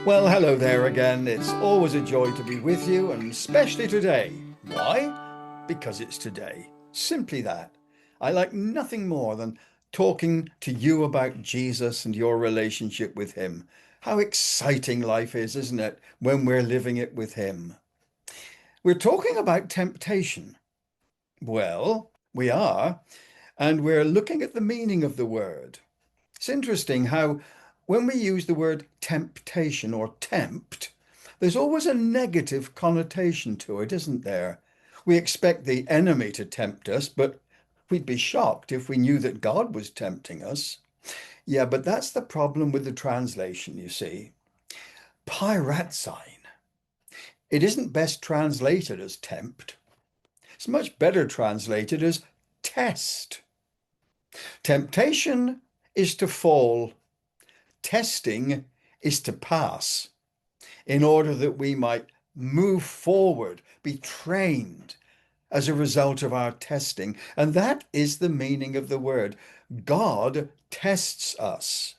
Well, hello there again. It's always a joy to be with you, and especially today. Why? Because it's today. Simply that. I like nothing more than talking to you about Jesus and your relationship with him. How exciting life is, isn't it, when we're living it with him? We're talking about temptation. Well, we are, and we're looking at the meaning of the word. It's interesting how when we use the word temptation or tempt, there's always a negative connotation to it, isn't there? We expect the enemy to tempt us, but we'd be shocked if we knew that God was tempting us. Yeah, but that's the problem with the translation, you see. Piratzine. It isn't best translated as tempt. It's much better translated as test. Temptation is to fall. Testing is to pass in order that we might move forward, be trained as a result of our testing. And that is the meaning of the word. God tests us.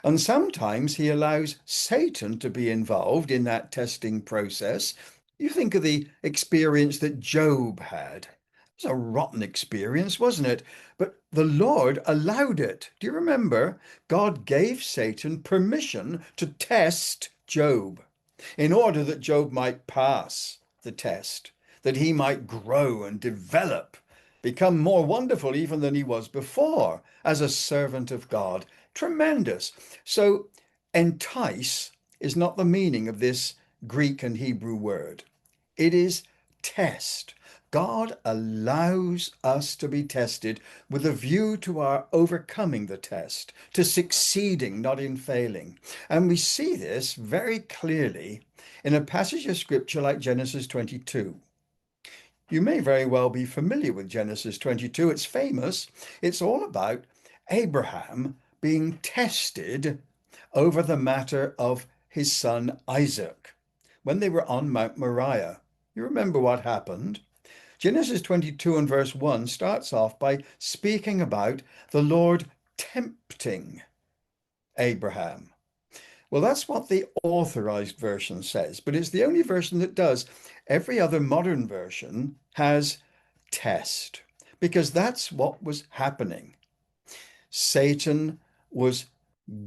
And sometimes he allows Satan to be involved in that testing process. You think of the experience that Job had. It was a rotten experience, wasn't it? But the Lord allowed it. Do you remember? God gave Satan permission to test Job in order that Job might pass the test, that he might grow and develop, become more wonderful even than he was before as a servant of God. Tremendous. So, entice is not the meaning of this Greek and Hebrew word. It is test. God allows us to be tested with a view to our overcoming the test, to succeeding, not in failing. And we see this very clearly in a passage of scripture like Genesis 22. You may very well be familiar with Genesis 22. It's famous. It's all about Abraham being tested over the matter of his son Isaac when they were on Mount Moriah. You remember what happened? Genesis 22 and verse 1 starts off by speaking about the Lord tempting Abraham. Well, that's what the authorized version says, but it's the only version that does. Every other modern version has test, because that's what was happening. Satan was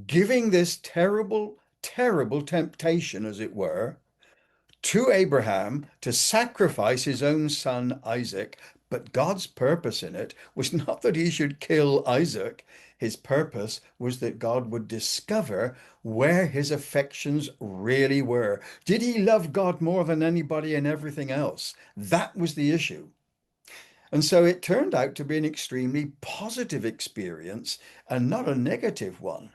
giving this terrible, terrible temptation, as it were, to Abraham to sacrifice his own son Isaac. But God's purpose in it was not that he should kill Isaac. His purpose was that God would discover where his affections really were. Did he love God more than anybody and everything else? That was the issue. And so it turned out to be an extremely positive experience and not a negative one.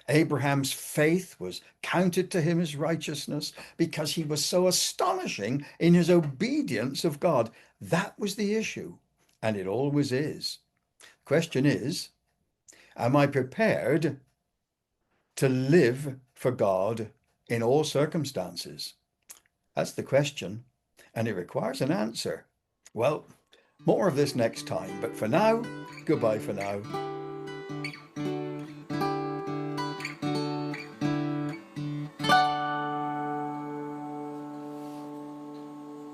Abraham's faith was counted to him as righteousness because he was so astonishing in his obedience of God. That was the issue, and it always is. Question is, am I prepared to live for God in all circumstances? That's the question, and it requires an answer. Well, more of this next time, but for now, goodbye for now.